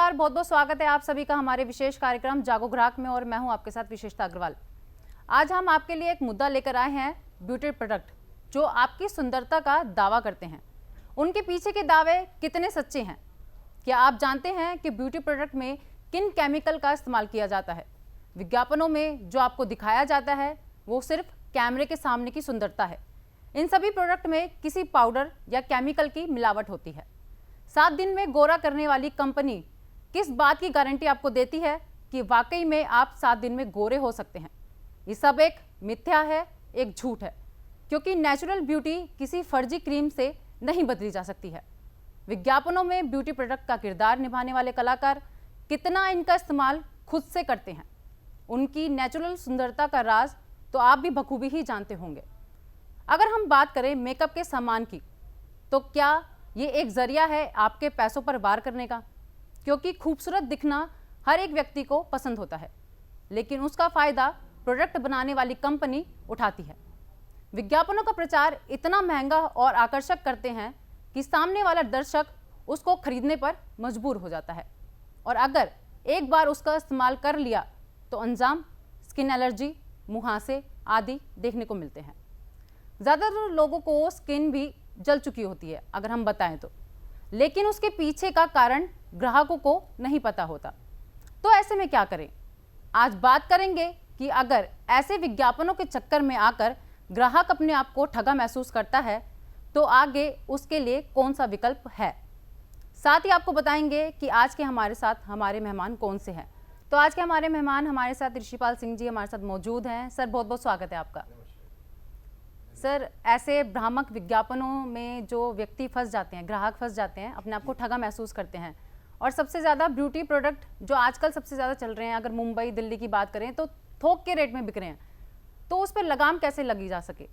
नमस्कार, बहुत बहुत स्वागत है आप सभी का हमारे विशेष कार्यक्रम जागो ग्राहक में और मैं हूं आपके साथ विशेषता अग्रवाल। आज हम आपके लिए एक मुद्दा लेकर आए हैं, ब्यूटी प्रोडक्ट जो आपकी सुंदरता का दावा करते हैं। उनके पीछे के दावे कितने सच्चे हैं? क्या आप जानते हैं कि ब्यूटी प्रोडक्ट में किन केमिकल का इस्तेमाल किया जाता है? विज्ञापनों में जो आपको दिखाया जाता है वो सिर्फ कैमरे के सामने की सुंदरता है। इन सभी प्रोडक्ट में किसी पाउडर या केमिकल की मिलावट होती है। 7 दिन में गोरा करने वाली कंपनी किस बात की गारंटी आपको देती है कि वाकई में आप 7 दिन में गोरे हो सकते हैं? ये सब एक मिथ्या है, एक झूठ है, क्योंकि नेचुरल ब्यूटी किसी फर्जी क्रीम से नहीं बदली जा सकती है। विज्ञापनों में ब्यूटी प्रोडक्ट का किरदार निभाने वाले कलाकार कितना इनका इस्तेमाल खुद से करते हैं, उनकी नेचुरल सुंदरता का राज तो आप भी बखूबी ही जानते होंगे। अगर हम बात करें मेकअप के सामान की, तो क्या ये एक जरिया है आपके पैसों पर वार करने का? क्योंकि खूबसूरत दिखना हर एक व्यक्ति को पसंद होता है, लेकिन उसका फायदा प्रोडक्ट बनाने वाली कंपनी उठाती है। विज्ञापनों का प्रचार इतना महंगा और आकर्षक करते हैं कि सामने वाला दर्शक उसको खरीदने पर मजबूर हो जाता है, और अगर एक बार उसका इस्तेमाल कर लिया तो अंजाम स्किन एलर्जी, मुहासे आदि देखने को मिलते हैं। ज़्यादातर लोगों को स्किन भी जल चुकी होती है अगर हम बताएं तो, लेकिन उसके पीछे का कारण ग्राहकों को नहीं पता होता। तो ऐसे में क्या करें? आज बात करेंगे कि अगर ऐसे विज्ञापनों के चक्कर में आकर ग्राहक अपने आप को ठगा महसूस करता है तो आगे उसके लिए कौन सा विकल्प है। साथ ही आपको बताएंगे कि आज के हमारे साथ हमारे मेहमान कौन से हैं। तो आज के हमारे मेहमान हमारे साथ ऋषिपाल सिंह जी हमारे साथ मौजूद हैं। सर, बहुत बहुत स्वागत है आपका। सर, ऐसे भ्रामक विज्ञापनों में जो व्यक्ति फंस जाते हैं, ग्राहक फंस जाते हैं, अपने आप को ठगा महसूस करते हैं, और सबसे ज़्यादा ब्यूटी प्रोडक्ट जो आजकल सबसे ज़्यादा चल रहे हैं, अगर मुंबई दिल्ली की बात करें तो थोक के रेट में बिक रहे हैं, तो उस पर लगाम कैसे लगी जा सके?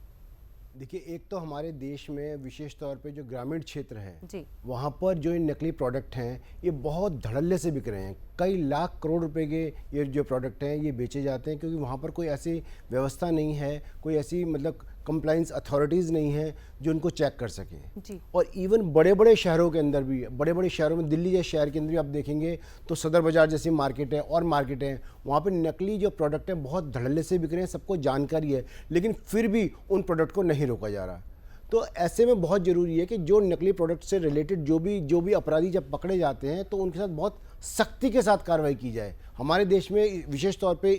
देखिए, एक तो हमारे देश में विशेष तौर पे जो ग्रामीण क्षेत्र है जी, वहाँ पर जो ये नकली प्रोडक्ट हैं ये बहुत धड़ल्ले से बिक रहे हैं। कई लाख करोड़ रुपए के ये जो प्रोडक्ट हैं ये बेचे जाते हैं, क्योंकि वहाँ पर कोई ऐसी व्यवस्था नहीं है, कोई ऐसी मतलब कंप्लाइंस अथॉरिटीज़ नहीं हैं जो उनको चेक कर सकें। जी। और इवन बड़े बड़े शहरों के अंदर भी, बड़े बड़े शहरों में, दिल्ली जैसे शहर के अंदर भी आप देखेंगे तो सदर बाज़ार जैसी मार्केट है और मार्केट है, वहाँ पे नकली जो प्रोडक्ट हैं बहुत धड़ल्ले से बिक रहे हैं, सबको जानकारी है, लेकिन फिर भी उन प्रोडक्ट को नहीं रोका जा रहा। तो ऐसे में बहुत ज़रूरी है कि जो नकली प्रोडक्ट से रिलेटेड जो भी अपराधी जब पकड़े जाते हैं तो उनके साथ बहुत सख्ती के साथ कार्रवाई की जाए। हमारे देश में विशेष तौर पे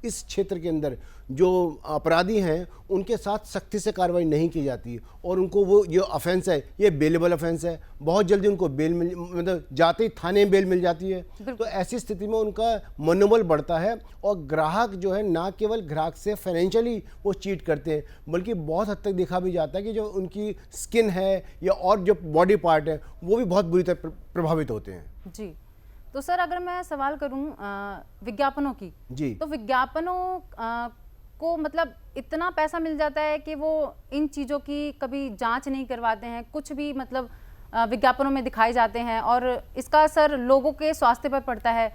इस क्षेत्र के अंदर जो अपराधी हैं उनके साथ सख्ती से कार्रवाई नहीं की जाती, और उनको वो जो ऑफेंस है ये बेलेबल ऑफेंस है, बहुत जल्दी उनको बेल मिल, मतलब जाते ही थाने में बेल मिल जाती है। तो ऐसी स्थिति में उनका मनोबल बढ़ता है, और ग्राहक जो है ना केवल ग्राहक से फाइनेंशियली वो चीट करते हैं, बल्कि बहुत हद तक देखा भी जाता है कि जो उनकी स्किन है या और जो बॉडी पार्ट है वो भी बहुत बुरी तरह प्रभावित होते हैं। जी। तो सर, अगर मैं सवाल करूं विज्ञापनों की, जी, तो विज्ञापनों को मतलब इतना पैसा मिल जाता है कि वो इन चीज़ों की कभी जांच नहीं करवाते हैं, कुछ भी मतलब विज्ञापनों में दिखाए जाते हैं, और इसका असर लोगों के स्वास्थ्य पर पड़ता है।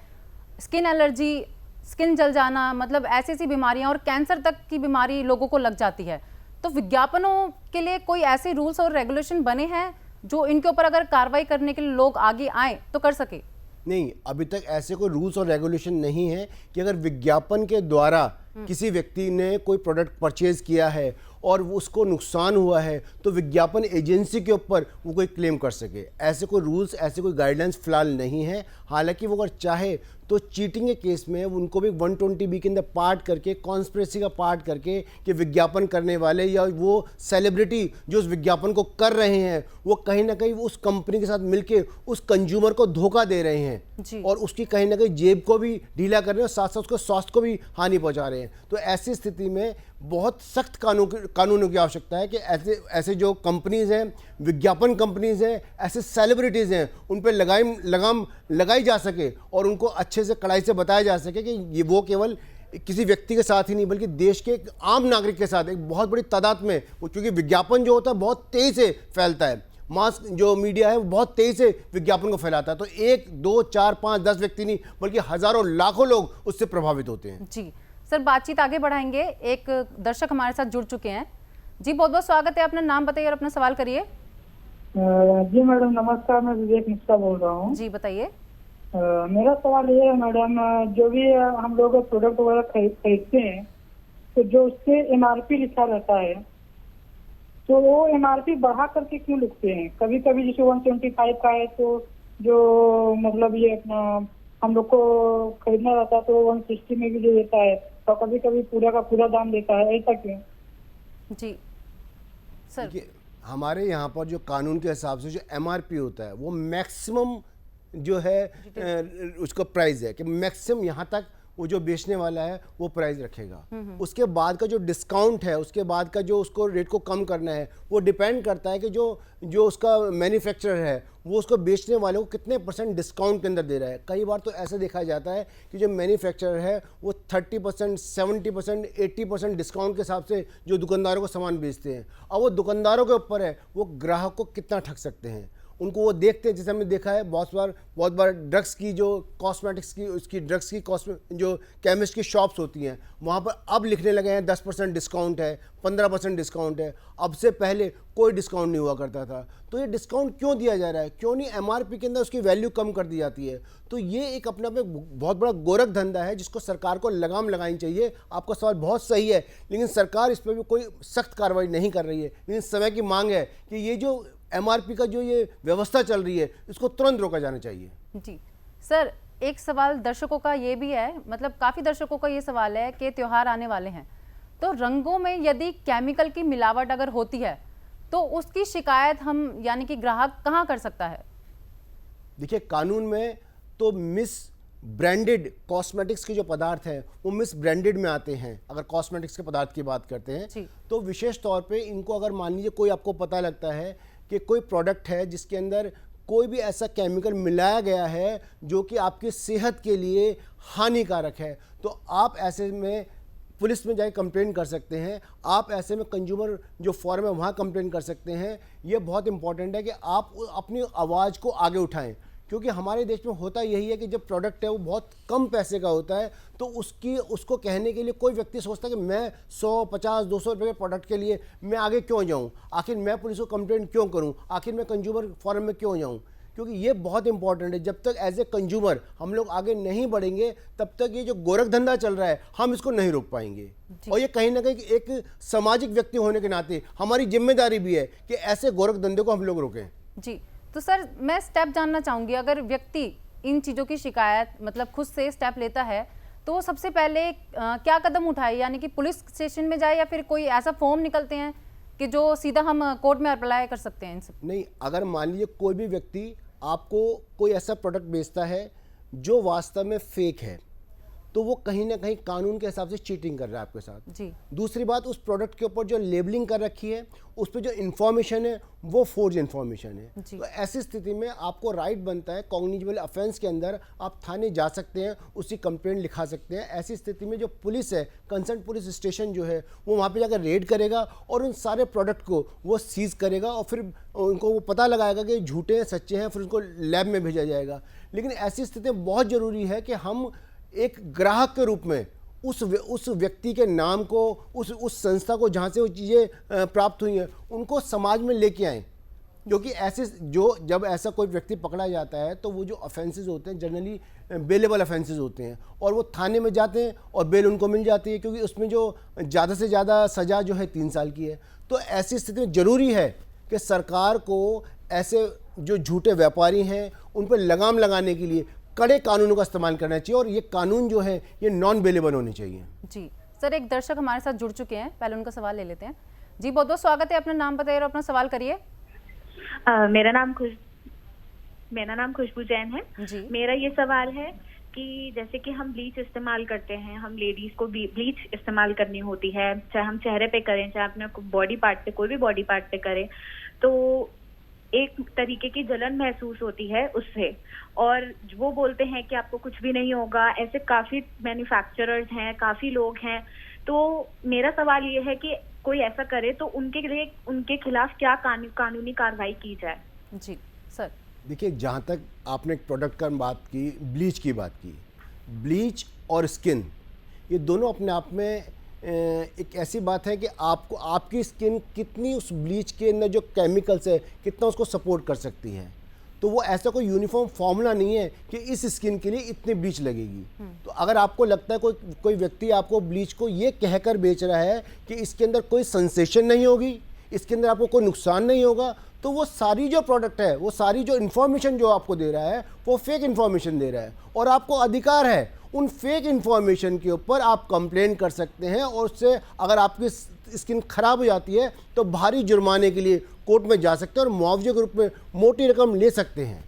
स्किन एलर्जी, स्किन जल जाना, मतलब ऐसी ऐसी बीमारियां और कैंसर तक की बीमारी लोगों को लग जाती है। तो विज्ञापनों के लिए कोई ऐसे रूल्स और रेगुलेशन बने हैं जो इनके ऊपर अगर कार्रवाई करने के लिए लोग आगे आए तो कर सके? नहीं, अभी तक ऐसे कोई रूल्स और रेगुलेशन नहीं है कि अगर विज्ञापन के द्वारा किसी व्यक्ति ने कोई प्रोडक्ट परचेज किया है और उसको नुकसान हुआ है तो विज्ञापन एजेंसी के ऊपर वो कोई क्लेम कर सके। ऐसे कोई रूल्स, ऐसे कोई गाइडलाइंस फिलहाल नहीं है। हालांकि वो अगर चाहे तो चीटिंग के केस में उनको भी 120B के अंदर पार्ट करके, कॉन्स्पिरेसी का पार्ट करके कि विज्ञापन करने वाले या वो सेलिब्रिटी जो उस विज्ञापन को कर रहे हैं वो कहीं ना कहीं उस कंपनी के साथ मिलके उस कंज्यूमर को धोखा दे रहे हैं और उसकी कहीं ना कहीं जेब को भी ढीला कर रहे हैं और साथ साथ उसको स्वास्थ्य को भी हानि पहुंचा रहे हैं। तो ऐसी स्थिति में बहुत सख्त कानूनों की आवश्यकता है कि ऐसे जो कंपनीज हैं, विज्ञापन कंपनीज हैं, ऐसे सेलिब्रिटीज़ हैं, उन पर लगाम लगाई जा सके और उनको अच्छे से कड़ाई से बताया जा सके कि ये वो केवल किसी व्यक्ति के साथ ही नहीं बल्कि देश के एक आम नागरिक के साथ एक बहुत बड़ी तादाद में, क्योंकि विज्ञापन जो होता है बहुत तेज़ी से फैलता है, मास जो मीडिया है वो बहुत तेज़ी से विज्ञापन को फैलाता है, तो 1, 2, 4, 5, 10 व्यक्ति नहीं बल्कि हज़ारों लाखों लोग उससे प्रभावित होते हैं। जी सर, बातचीत आगे बढ़ाएंगे। एक दर्शक हमारे साथ जुड़ चुके हैं। जी, बहुत बहुत स्वागत है। अपना नाम बताइए और अपना सवाल करिए। जी मैडम, नमस्कार। मैं विवेक मिश्रा बोल रहा हूँ। जी बताइए। मेरा सवाल ये है मैडम, जो भी हम लोग प्रोडक्ट वगैरह खरीदते हैं तो जो उससे एमआरपी लिखा रहता है तो वो एमआरपी बढ़ा करके क्यों लिखते हैं? कभी कभी जैसे 175 का है तो जो मतलब ये अपना हम लोग को खरीदना रहता है तो 160 में भी दे देता है और कभी कभी पूरा का पूरा दाम देता है, ऐसा क्यों? जी सर। देखिए, हमारे यहाँ पर जो कानून के हिसाब से जो एमआरपी होता है वो मैक्सिमम जो है उसका प्राइस है कि मैक्सिमम यहाँ तक वो जो बेचने वाला है वो प्राइस रखेगा। उसके बाद का जो डिस्काउंट है, उसके बाद का जो उसको रेट को कम करना है, वो डिपेंड करता है कि जो उसका मैन्युफैक्चरर है वो उसको बेचने वाले को कितने % डिस्काउंट के अंदर दे रहा है। कई बार तो ऐसा देखा जाता है कि जो मैन्युफैक्चरर है वो 30%, 70%, 80% डिस्काउंट के हिसाब से जो दुकानदारों को सामान बेचते हैं। अब वो दुकानदारों के ऊपर है वो ग्राहक को कितना ठग सकते हैं, उनको वो देखते हैं। जैसे हमने देखा है बहुत बार ड्रग्स की जो कॉस्मेटिक्स की उसकी ड्रग्स की जो केमिस्ट की शॉप्स होती हैं वहाँ पर अब लिखने लगे हैं 10% डिस्काउंट है, 15% डिस्काउंट है। अब से पहले कोई डिस्काउंट नहीं हुआ करता था। तो ये डिस्काउंट क्यों दिया जा रहा है? क्यों नहीं एमआरपी के अंदर उसकी वैल्यू कम कर दी जाती है? तो ये एक अपने आप में बहुत बड़ा गोरख धंधा है जिसको सरकार को लगाम लगानी चाहिए। आपका सवाल बहुत सही है, लेकिन सरकार इस पर भी कोई सख्त कार्रवाई नहीं कर रही है। लेकिन समय की मांग है कि ये जो एमआरपी का जो ये व्यवस्था चल रही है इसको तुरंत रोका जाना चाहिए। जी सर, एक सवाल दर्शकों का ये भी है, मतलब काफ़ी दर्शकों का ये सवाल है कि त्यौहार आने वाले हैं तो रंगों में यदि केमिकल की मिलावट अगर होती है तो उसकी शिकायत हम यानी कि ग्राहक कहाँ कर सकता है? देखिए, कानून में तो मिस ब्रांडेड कॉस्मेटिक्स के जो पदार्थ हैं वो मिस ब्रांडेड में आते हैं। अगर कॉस्मेटिक्स के पदार्थ की बात करते हैं तो विशेष तौर पे इनको अगर मान लीजिए कोई आपको पता लगता है कि कोई प्रोडक्ट है जिसके अंदर कोई भी ऐसा केमिकल मिलाया गया है जो कि आपकी सेहत के लिए हानिकारक है, तो आप ऐसे में पुलिस में जाके कंप्लेंट कर सकते हैं। आप ऐसे में कंज्यूमर जो फोरम है वहाँ कंप्लेंट कर सकते हैं। ये बहुत इंपॉर्टेंट है कि आप अपनी आवाज़ को आगे उठाएं, क्योंकि हमारे देश में होता यही है कि जब प्रोडक्ट है वो बहुत कम पैसे का होता है तो उसको कहने के लिए कोई व्यक्ति सोचता है कि मैं 100, 50, 200 रुपये के प्रोडक्ट के लिए मैं आगे क्यों जाऊं, आखिर मैं पुलिस को कंप्लेंट क्यों करूं, आखिर मैं कंज्यूमर फोरम में क्यों जाऊं। क्योंकि ये बहुत इंपॉर्टेंट है। जब तक एज ए कंज्यूमर हम लोग आगे नहीं बढ़ेंगे तब तक ये जो गोरख धंधा चल रहा है हम इसको नहीं रोक पाएंगे। और ये कहीं ना कहीं एक सामाजिक व्यक्ति होने के नाते हमारी जिम्मेदारी भी है कि ऐसे गोरख धंधे को हम लोग रोकें। जी, तो सर मैं स्टेप जानना चाहूँगी, अगर व्यक्ति इन चीज़ों की शिकायत मतलब खुद से स्टेप लेता है तो वो सबसे पहले क्या कदम उठाए, यानी कि पुलिस स्टेशन में जाए या फिर कोई ऐसा फॉर्म निकलते हैं कि जो सीधा हम कोर्ट में अप्लाई कर सकते हैं इनसे? नहीं, अगर मान लीजिए कोई भी व्यक्ति आपको कोई ऐसा प्रोडक्ट बेचता है जो वास्तव में फेक है तो वो कहीं ना कहीं कानून के हिसाब से चीटिंग कर रहा है आपके साथ। जी। दूसरी बात, उस प्रोडक्ट के ऊपर जो लेबलिंग कर रखी है उस पर जो इन्फॉर्मेशन है वो फोर्ज इन्फॉर्मेशन है। तो ऐसी स्थिति में आपको राइट बनता है, कॉग्निजेबल ऑफेंस के अंदर आप थाने जा सकते हैं, उसकी कंप्लेंट लिखा सकते हैं। ऐसी स्थिति में जो पुलिस है, कंसर्न पुलिस स्टेशन जो है वो वहाँ पर जाकर रेड करेगा और उन सारे प्रोडक्ट को वो सीज करेगा और फिर उनको वो पता लगाएगा कि झूठे हैं सच्चे हैं, फिर उनको लैब में भेजा जाएगा। लेकिन ऐसी स्थिति में बहुत ज़रूरी है कि हम एक ग्राहक के रूप में उस व्यक्ति के नाम को, उस संस्था को जहाँ से वो चीज़ें प्राप्त हुई हैं उनको समाज में लेके आएँ। क्योंकि ऐसे जब ऐसा कोई व्यक्ति पकड़ा जाता है तो वो जो ऑफेंसेस होते हैं जनरली बेलेबल ऑफेंसेस होते हैं और वो थाने में जाते हैं और बेल उनको मिल जाती है, क्योंकि उसमें जो ज़्यादा से ज़्यादा सज़ा जो है 3 साल की है। तो ऐसी स्थिति में ज़रूरी है कि सरकार को ऐसे जो झूठे व्यापारी हैं उन पर लगाम लगाने के लिए कड़े कानूनों का इस्तेमाल करना चाहिए और ये कानून जो है ये नॉन बेलेबल होने चाहिए। जी सर, एक दर्शक हमारे साथ जुड़ चुके हैं, पहले उनका सवाल ले लेते हैं। जी, बहुत बहुत स्वागत है, अपना नाम बताइए और अपना सवाल करिए। मेरा नाम खुशबू जैन है जी। मेरा ये सवाल है कि जैसे कि हम ब्लीच इस्तेमाल करते हैं, हम लेडीज को ब्लीच इस्तेमाल करनी होती है, चाहे हम चेहरे पे करें चाहे अपने बॉडी पार्ट पे, कोई भी बॉडी पार्ट पे करें, तो एक तरीके की जलन महसूस होती है उससे, और वो बोलते हैं कि आपको कुछ भी नहीं होगा। ऐसे काफी मैन्युफैक्चरर्स हैं, काफी लोग हैं। तो मेरा सवाल ये है कि कोई ऐसा करे तो उनके खिलाफ क्या कानूनी कार्रवाई की जाए? जी सर। देखिए, जहाँ तक आपने प्रोडक्ट का बात की, ब्लीच की बात की, ब्लीच और स्किन ये दोनों अपने आप में एक ऐसी बात है कि आपकी स्किन कितनी उस ब्लीच के अंदर जो केमिकल्स है कितना उसको सपोर्ट कर सकती है। तो वो ऐसा कोई यूनिफॉर्म फॉर्मूला नहीं है कि इस स्किन के लिए इतनी ब्लीच लगेगी। तो अगर आपको लगता है कोई व्यक्ति आपको ब्लीच को ये कहकर बेच रहा है कि इसके अंदर कोई सेंसेशन नहीं होगी, इसके अंदर आपको कोई नुकसान नहीं होगा, तो वो सारी जो प्रोडक्ट है, वो सारी जो इन्फॉर्मेशन जो आपको दे रहा है वो फेक इन्फॉर्मेशन दे रहा है। और आपको अधिकार है उन फेक इन्फॉर्मेशन के ऊपर आप कंप्लेन कर सकते हैं, और उससे अगर आपकी स्किन खराब हो जाती है तो भारी जुर्माने के लिए कोर्ट में जा सकते हैं और मुआवजे के रूप में मोटी रकम ले सकते हैं।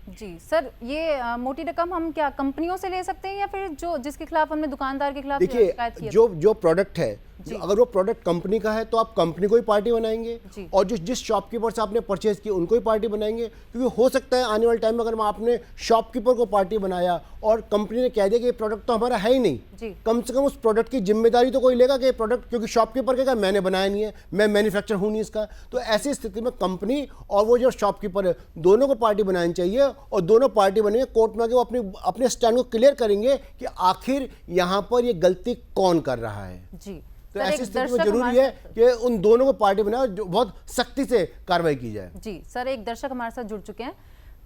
जी सर, ये मोटी रकम हम क्या कंपनियों से ले सकते हैं या फिर जो जिसके खिलाफ हमने दुकानदार के खिलाफ शिकायत की देखिए, जो प्रोडक्ट है, अगर वो प्रोडक्ट कंपनी का है तो आप कंपनी को ही पार्टी बनाएंगे, और जिस शॉपकीपर से आपने परचेज की उनको ही पार्टी बनाएंगे। क्योंकि हो सकता है आने वाले टाइम में अगर आपने शॉपकीपर को पार्टी बनाया और कंपनी ने कह दिया कि ये प्रोडक्ट तो हमारा है ही नहीं, कम से कम उस प्रोडक्ट की जिम्मेदारी तो कोई लेगा कि प्रोडक्ट, क्योंकि शॉपकीपर कहेगा मैंने बनाया नहीं है, मैं मैन्युफैक्चर हूँ नहीं इसका। तो ऐसी स्थिति में कंपनी और वो जो शॉपकीपर है दोनों को पार्टी बनानी चाहिए, और दोनों पार्टी बनेंगे, कोर्ट में आके वो अपने स्टैंड को क्लियर करेंगे कि आखिर यहाँ पर ये गलती कौन कर रहा है। जी, तो ऐसी स्थिति में जरूरी है कि उन दोनों को पार्टी बनाए, जो बहुत सख्ती से कार्रवाई की जाए। जी सर, एक दर्शक हमारे साथ जुड़ चुके हैं।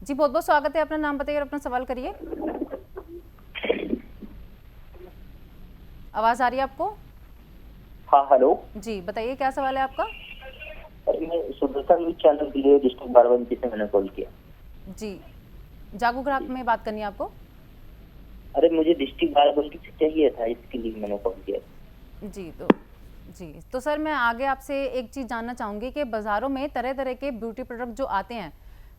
जी, बहुत बहुत स्वागत है, अपना नाम बताइए और अपना सवाल करिए। आवाज आ रही है आपको? हाँ, हेलो जी, बताइए क्या सवाल है आपका? मैं सुदर्शन न्यूज चैनल के लिए डिस्ट्रिक्ट बाराबंकी से मैंने कॉल किया। जी, जागो ग्राहक में बात करनी है आपको? अरे मुझे डिस्ट्रिक्ट बाराबंकी से चाहिए था, इसके लिए मैंने कॉल किया। जी, तो सर मैं आगे आपसे एक चीज़ जानना चाहूँगी कि बाज़ारों में तरह तरह के ब्यूटी प्रोडक्ट जो आते हैं,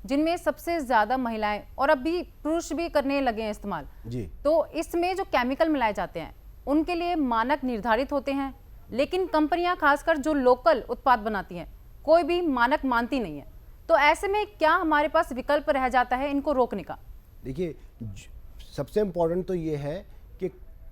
जिनमें सबसे ज़्यादा महिलाएं और अभी पुरुष भी करने लगे हैं इस्तेमाल जी, तो इसमें जो केमिकल मिलाए जाते हैं उनके लिए मानक निर्धारित होते हैं, लेकिन कंपनियां खासकर जो लोकल उत्पाद बनाती हैं कोई भी मानक मानती नहीं है। तो ऐसे में क्या हमारे पास विकल्प रह जाता है इनको रोकने का? देखिए, सबसे इम्पोर्टेंट तो ये है कि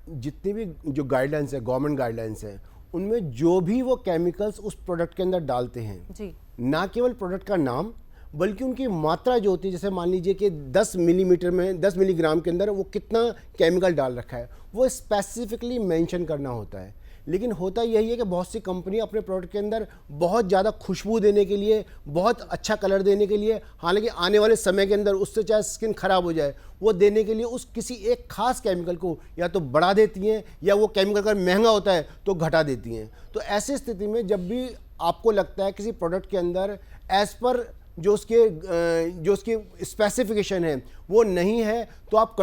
जितनी भी जो गाइडलाइंस है, गवर्नमेंट गाइडलाइंस है, उनमें जो भी वो केमिकल्स उस प्रोडक्ट के अंदर डालते हैं जी, ना केवल प्रोडक्ट का नाम बल्कि उनकी मात्रा जो होती है, जैसे मान लीजिए कि 10 मिलीमीटर में 10 मिलीग्राम के अंदर वो कितना केमिकल डाल रखा है, वो स्पेसिफिकली मेंशन करना होता है। लेकिन होता यही है कि बहुत सी कंपनी अपने प्रोडक्ट के अंदर बहुत ज़्यादा खुशबू देने के लिए, बहुत अच्छा कलर देने के लिए, हालांकि आने वाले समय के अंदर उससे चाहे स्किन खराब हो जाए, वो देने के लिए उस किसी एक खास केमिकल को या तो बढ़ा देती हैं या वो केमिकल अगर महंगा होता है तो घटा देती हैं। तो ऐसी स्थिति में जब भी आपको लगता है किसी प्रोडक्ट के अंदर एज़ पर जो उसकी स्पेसिफिकेशन है वो नहीं है, तो आप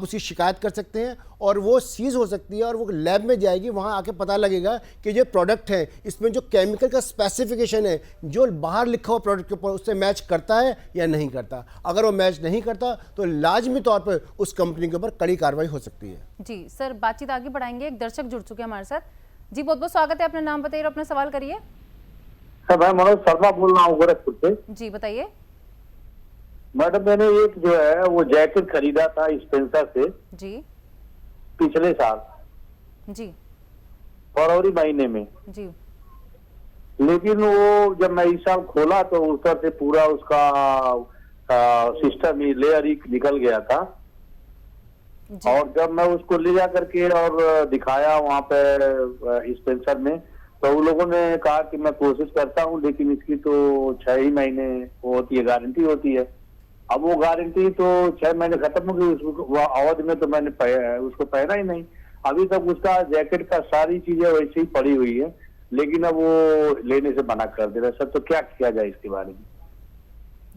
उसकी शिकायत कर सकते हैं और वो सीज हो सकती है और वो लैब में जाएगी, वहाँ आके पता लगेगा कि जो प्रोडक्ट है इसमें जो केमिकल का स्पेसिफिकेशन है जो बाहर लिखा हुआ प्रोडक्ट के ऊपर उससे मैच करता है या नहीं करता। अगर वो मैच नहीं करता तो लाजमी तौर पर उस कंपनी के ऊपर कड़ी कार्रवाई हो सकती है। जी सर, बातचीत आगे बढ़ाएंगे। एक दर्शक जुड़ चुके हैं हमारे साथ। जी, बहुत बहुत स्वागत है, अपना नाम बताइए और अपना सवाल करिए। मैं मनोज शर्मा बोल रहा हूँ गोरखपुर से। जी, बताइए। मैडम, मैंने एक जो है वो जैकेट खरीदा था स्पेंसर से जी, पिछले साल जी, फरवरी महीने में। जी, लेकिन वो जब मैं इस साल खोला तो ऊपर से पूरा उसका सिस्टम ही लेयर ही निकल गया था। और जब मैं उसको ले जा करके और दिखाया वहाँ पे स्पेंसर में, तो उन लोगों ने कहा कि मैं कोशिश करता हूँ, लेकिन इसकी तो 6 ही महीने वो होती है, गारंटी होती है। अब वो गारंटी तो 6 महीने खत्म हो गई, वो अवधि में तो मैंने उसको पहना ही नहीं। अभी तक उसका जैकेट का सारी चीजें वैसे ही पड़ी हुई है, लेकिन अब वो लेने से मना कर दे रहा है। सर, तो क्या किया जाए इसके बारे में?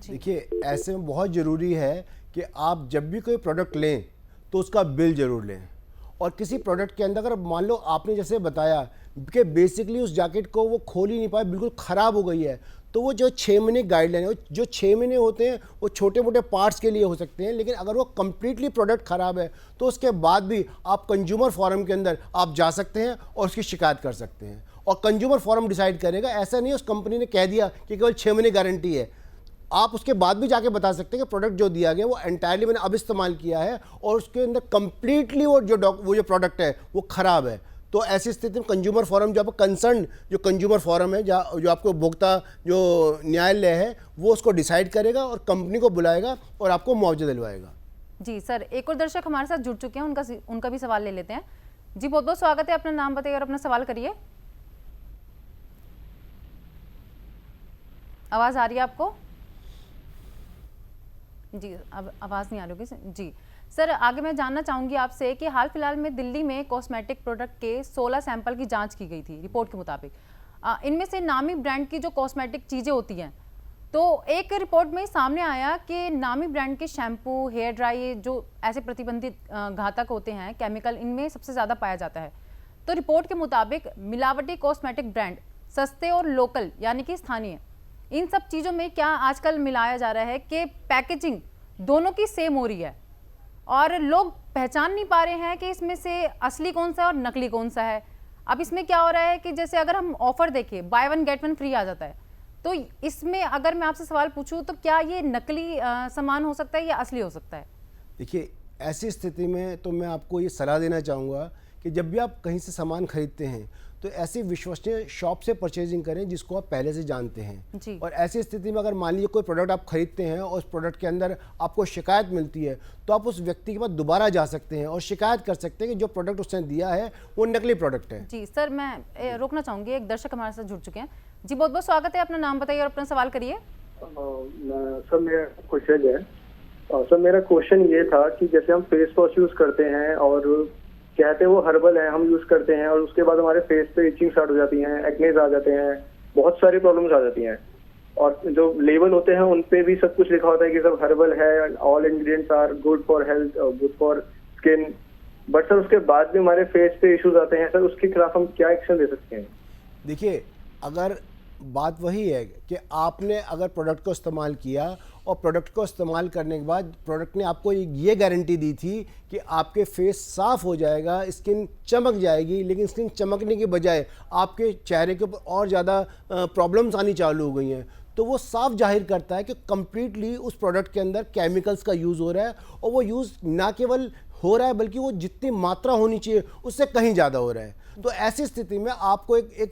देखिए, ऐसे में बहुत ज़रूरी है कि आप जब भी कोई प्रोडक्ट लें तो उसका बिल ज़रूर लें। और किसी प्रोडक्ट के अंदर अगर मान लो आपने जैसे बताया कि बेसिकली उस जैकेट को वो खोल ही नहीं पाया, बिल्कुल ख़राब हो गई है, तो वो जो 6 महीने गाइडलाइन है, जो 6 महीने होते हैं वो छोटे मोटे पार्ट्स के लिए हो सकते हैं। लेकिन अगर वो कम्प्लीटली प्रोडक्ट ख़राब है तो उसके बाद भी आप कंज्यूमर फोरम के अंदर आप जा सकते हैं और उसकी शिकायत कर सकते हैं, और कंज्यूमर फोरम डिसाइड करेगा। ऐसा नहीं उस कंपनी ने कह दिया कि केवल 6 महीने गारंटी है, आप उसके बाद भी जाके बता सकते हैं कि प्रोडक्ट जो दिया गया वो एंटायरली मैंने अब इस्तेमाल किया है और उसके अंदर कम्प्लीटली वो जो प्रोडक्ट है वो ख़राब है। तो ऐसी स्थिति में कंज्यूमर फोरम, जो आपको कंसर्न जो कंज्यूमर फोरम है, जो आपको उपभोक्ता जो न्यायालय है, वो उसको डिसाइड करेगा और कंपनी को बुलाएगा और आपको मुआवजा दिलवाएगा। जी सर, एक और दर्शक हमारे साथ जुड़ चुके हैं, उनका भी सवाल ले लेते हैं। जी, बहुत बहुत स्वागत है, अपना नाम बताइए और अपना सवाल करिए। आवाज़ आ रही है आपको? जी, अब आवाज़ नहीं आ रही होगी जी। सर, आगे मैं जानना चाहूँगी आपसे कि हाल फिलहाल में दिल्ली में कॉस्मेटिक प्रोडक्ट के 16 सैंपल की जांच की गई थी रिपोर्ट के मुताबिक। इनमें से नामी ब्रांड की जो कॉस्मेटिक चीज़ें होती हैं, तो एक रिपोर्ट में सामने आया कि नामी ब्रांड के शैम्पू, हेयर ड्राई जो ऐसे प्रतिबंधित घातक होते हैं केमिकल, इनमें सबसे ज़्यादा पाया जाता है। तो रिपोर्ट के मुताबिक मिलावटी कॉस्मेटिक ब्रांड सस्ते और लोकल यानी कि स्थानीय, इन सब चीज़ों में क्या आजकल मिलाया जा रहा है कि पैकेजिंग दोनों की सेम हो रही है और लोग पहचान नहीं पा रहे हैं कि इसमें से असली कौन सा है और नकली कौन सा है। अब इसमें क्या हो रहा है कि जैसे अगर हम ऑफर देखें, buy one get one free आ जाता है, तो इसमें अगर मैं आपसे सवाल पूछूं तो क्या ये नकली सामान हो सकता है या असली हो सकता है? देखिए, ऐसी स्थिति में तो मैं आपको ये सलाह देना चाहूँगा कि जब भी आप कहीं से सामान खरीदते हैं तो ऐसी विश्वसनीय शॉप से परचेजिंग करें जिसको आप पहले से जानते हैं जी। और ऐसी स्थिति में अगर मान लीजिए कोई प्रोडक्ट आप खरीदते हैं और उस प्रोडक्ट के अंदर आपको शिकायत मिलती है तो आप उस व्यक्ति के पास दोबारा जा सकते हैं और शिकायत कर सकते हैं कि जो प्रोडक्ट उसने दिया है वो नकली प्रोडक्ट है। जी सर, मैं रोकना चाहूँगी, एक दर्शक हमारे साथ जुड़ चुके हैं जी। बहुत बहुत स्वागत है, अपना नाम बताइए और अपना सवाल करिए। सर मेरा क्वेश्चन है, सर मेरा क्वेश्चन ये था कि जैसे हम फेस वॉश यूज करते हैं और कहते हैं वो हर्बल है, हम यूज करते हैं और उसके बाद हमारे फेस पे इचिंग स्टार्ट हो जाती है, एक्नेज आ जाते हैं, बहुत सारी प्रॉब्लम्स आ जाती हैं और जो लेबल होते हैं उन पे भी सब कुछ लिखा होता है कि सब हर्बल है, all ingredients are good for health, good for skin, but sir उसके बाद भी हमारे फेस पे इश्यूज आते हैं, सर उसके खिलाफ हम क्या एक्शन ले सकते हैं? देखिए, अगर बात वही है कि आपने अगर प्रोडक्ट को इस्तेमाल किया और प्रोडक्ट को इस्तेमाल करने के बाद प्रोडक्ट ने आपको ये गारंटी दी थी कि आपके फेस साफ़ हो जाएगा, स्किन चमक जाएगी, लेकिन स्किन चमकने के बजाय आपके चेहरे के ऊपर और ज़्यादा प्रॉब्लम्स आनी चालू हो गई हैं, तो वो साफ जाहिर करता है कि कम्प्लीटली उस प्रोडक्ट के अंदर केमिकल्स का यूज़ हो रहा है और वो यूज़ ना केवल हो रहा है बल्कि वो जितनी मात्रा होनी चाहिए उससे कहीं ज़्यादा हो रहा है। तो ऐसी स्थिति में आपको एक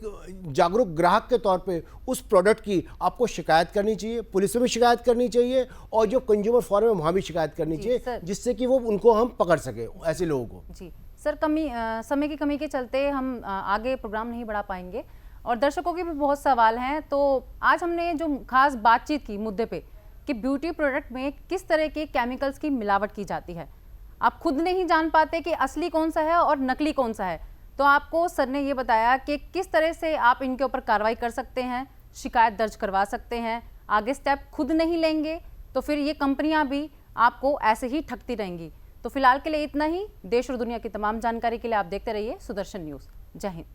जागरूक ग्राहक के तौर पे उस प्रोडक्ट की आपको शिकायत करनी चाहिए, पुलिस में भी शिकायत करनी चाहिए और जो कंज्यूमर फोरम है वहाँ भी शिकायत करनी चाहिए, जिससे कि वो उनको हम पकड़ सके ऐसे लोगों को। जी सर, समय की कमी के चलते हम आगे प्रोग्राम नहीं बढ़ा पाएंगे और दर्शकों के भी बहुत सवाल हैं, तो आज हमने जो खास बातचीत की मुद्दे पे कि ब्यूटी प्रोडक्ट में किस तरह के केमिकल्स की मिलावट की जाती है, आप खुद नहीं जान पाते कि असली कौन सा है और नकली कौन सा है, तो आपको सर ने ये बताया कि किस तरह से आप इनके ऊपर कार्रवाई कर सकते हैं, शिकायत दर्ज करवा सकते हैं। आगे स्टेप खुद नहीं लेंगे तो फिर ये कंपनियां भी आपको ऐसे ही ठगती रहेंगी। तो फिलहाल के लिए इतना ही। देश और दुनिया की तमाम जानकारी के लिए आप देखते रहिए सुदर्शन न्यूज़। जय हिंद।